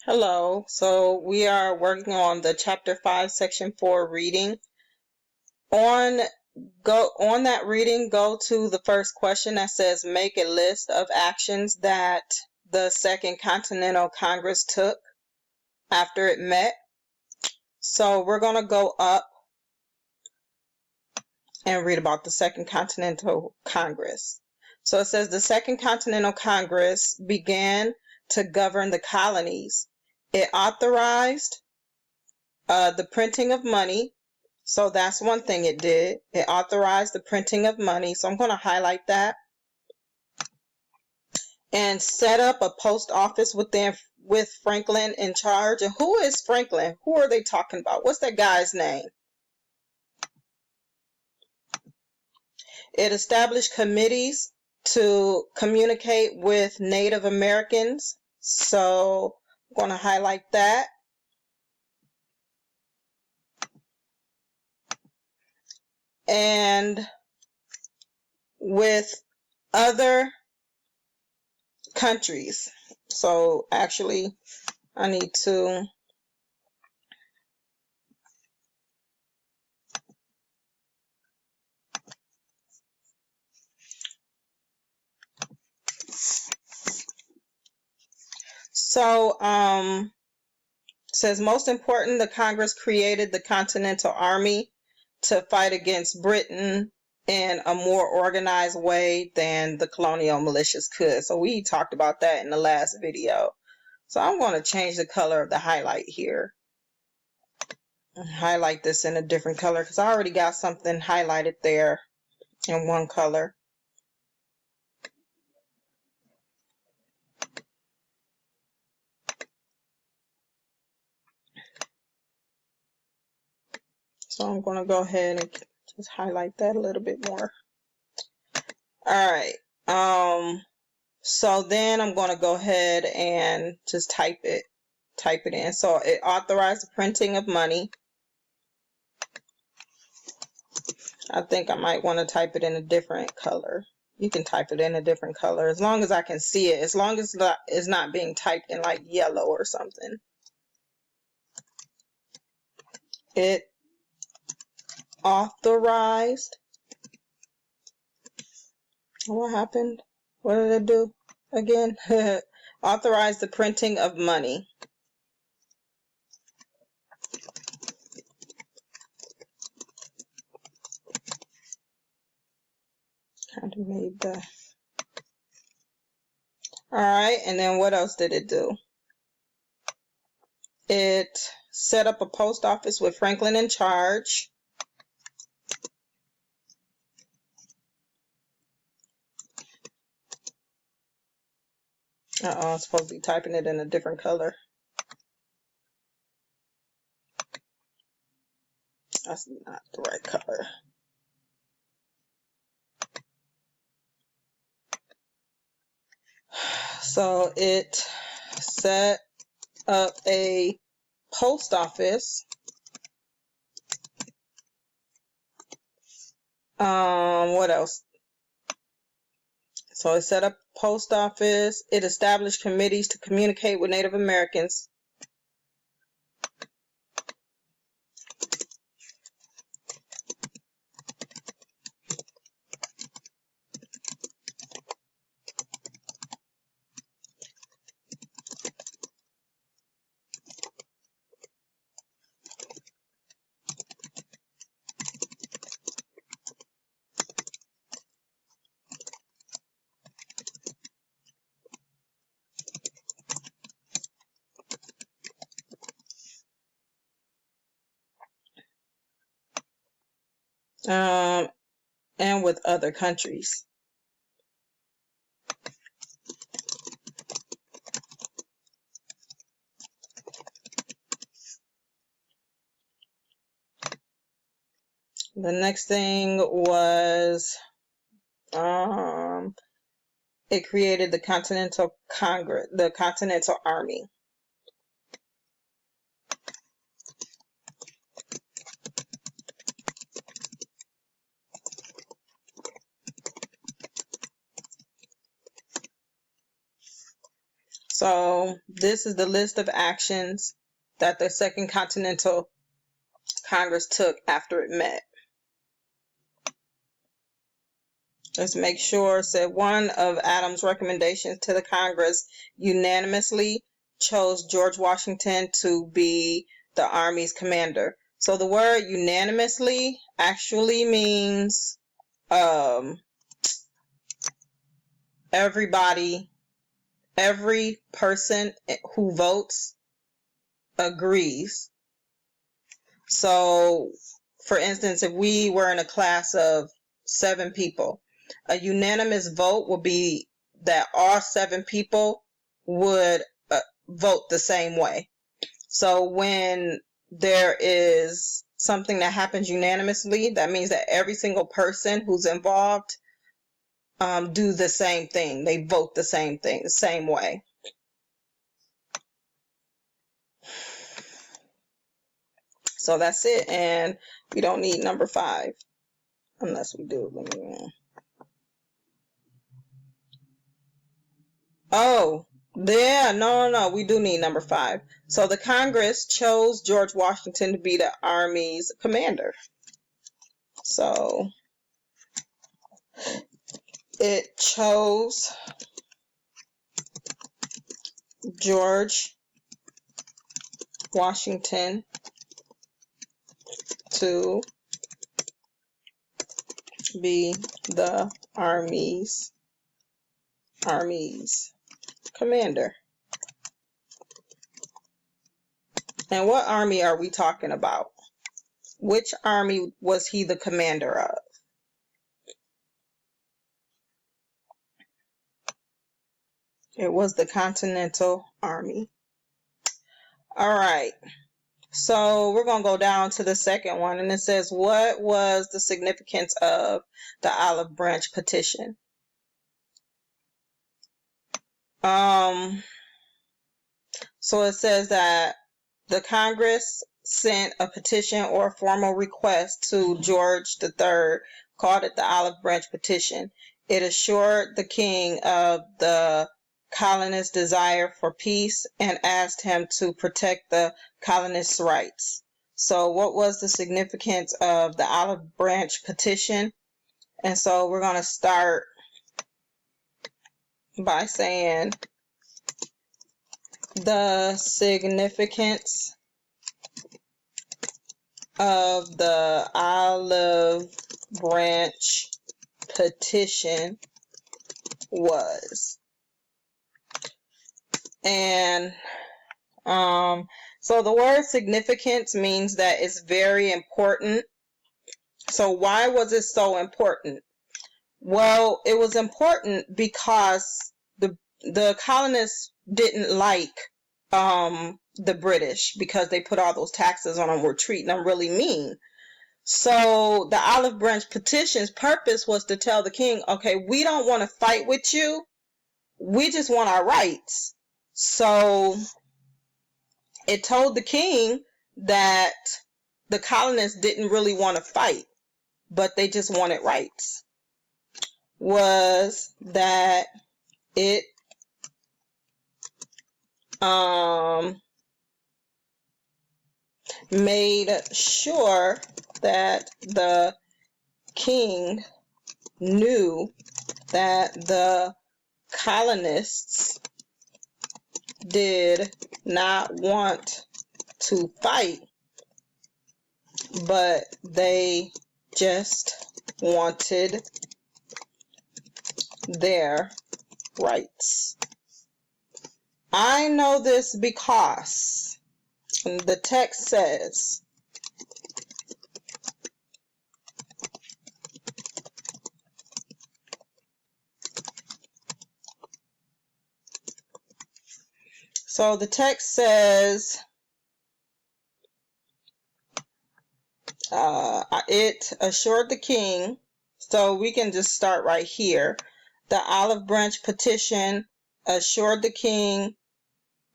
Hello. So we are working on the chapter 5 section 4 reading. On that reading, go to the first question that says make a list of actions that the Second Continental Congress took after it met. So we're going to go up and read about the Second Continental Congress. So it says the Second Continental Congress began to govern the colonies. It authorized the printing of money. So that's one thing it did. It authorized the printing of money. So I'm going to highlight that. And set up a post office with Franklin in charge. And who is Franklin? Who are they talking about? What's that guy's name? It established committees to communicate with Native Americans. So I'm going to highlight that. And with other countries. So actually, I need to says most important, the Congress created the Continental Army to fight against Britain in a more organized way than the colonial militias could. So we talked about that in the last video. So I'm going to change the color of the highlight here. Highlight this in a different color because I already got something highlighted there in one color. So I'm going to go ahead and just highlight that a little bit more. All right. So then I'm going to go ahead and just type it in. So it authorized the printing of money. I think I might want to type it in a different color. You can type it in a different color as long as I can see it, as long as it's not being typed in like yellow or something. It authorized. What happened? What did it do again? Authorized the printing of money. Kind of made the. All right, and then what else did it do? It set up a post office with Franklin in charge. I'm supposed to be typing it in a different color. That's not the right color. So it set up a post office. What else? So it set up a post office. It established committees to communicate with Native Americans. And with other countries. The next thing was it created the Continental Congress, the Continental Army. So this is the list of actions that the Second Continental Congress took after it met. Let's make sure. Said one of Adams' recommendations to the Congress unanimously chose George Washington to be the Army's commander. So the word unanimously actually means everybody, every person who votes agrees. So, for instance, if we were in a class of 7 people, a unanimous vote would be that all 7 people would vote the same way. So when there is something that happens unanimously, that means that every single person who's involved do the same thing. They vote the same thing, the same way. So that's it, and we don't need number 5 unless we do. Oh, yeah, no, we do need number 5. So the Congress chose George Washington to be the Army's commander. So it chose George Washington to be the Army's commander. And what army are we talking about? Which army was he the commander of? It was the Continental Army. All right. So we're going to go down to the second one, and it says, what was the significance of the Olive Branch Petition? So it says that the Congress sent a petition or a formal request to George III, called it the Olive Branch Petition. It assured the king of the colonists' desire for peace and asked him to protect the colonists' rights. So what was the significance of the Olive Branch Petition? And so we're going to start by saying the significance of the Olive Branch Petition was. And so the word significance means that it's very important. So why was it so important? Well, it was important because the colonists didn't like the British because they put all those taxes on them, were treating them really mean. So the Olive Branch Petition's purpose was to tell the king, okay, we don't want to fight with you. We just want our rights. So it told the king that the colonists didn't really want to fight, but they just wanted rights. Was that it made sure that the king knew that the colonists did not want to fight, but they just wanted their rights. I know this because the text says, so the text says, it assured the king, so we can just start right here. The Olive Branch Petition assured the king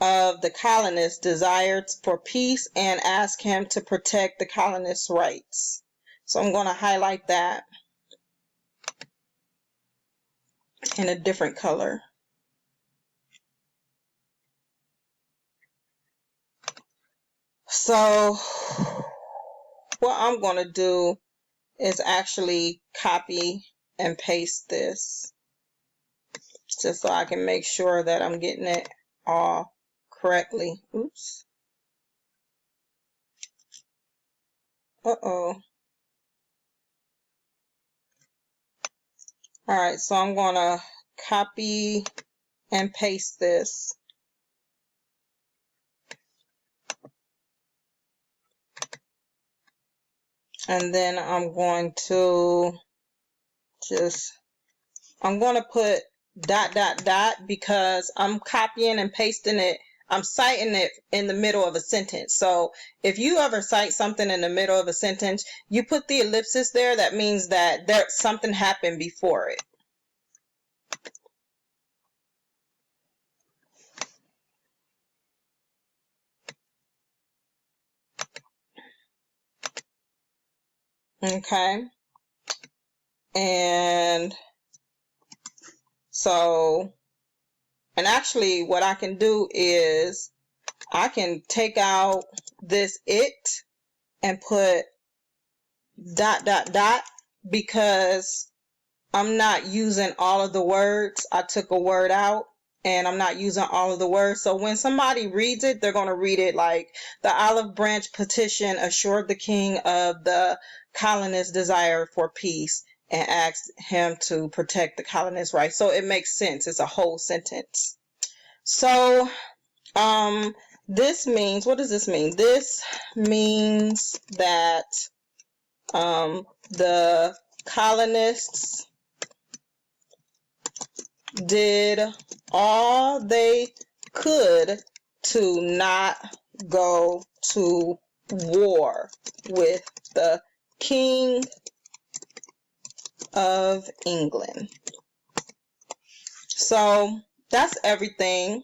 of the colonists' desire for peace and asked him to protect the colonists' rights. So I'm going to highlight that in a different color. So what I'm going to do is actually copy and paste this just so I can make sure that I'm getting it all correctly. Oops. Uh-oh. Alright, so I'm going to copy and paste this. And then I'm going to put ... because I'm copying and pasting it. I'm citing it in the middle of a sentence. So if you ever cite something in the middle of a sentence, you put the ellipsis there. That means that something happened before it. Okay. And so, and actually what I can do is I can take out this it and put ... because I'm not using all of the words. I took a word out and I'm not using all of the words. So when somebody reads it, they're going to read it like the olive branch petition assured the king of the colonists' desire for peace and asked him to protect the colonists' rights. So it makes sense. It's a whole sentence. So this means, what does this mean? This means that the colonists did all they could to not go to war with the King of England. So that's everything.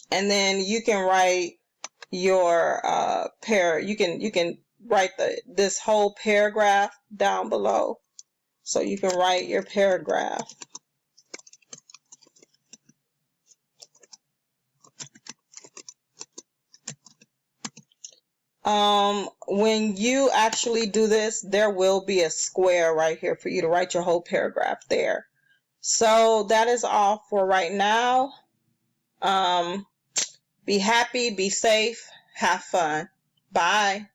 And then you can write your you can write this whole paragraph down below. So you can write your paragraph. When you actually do this, there will be a square right here for you to write your whole paragraph there. So that is all for right now. Be happy, be safe, have fun. Bye.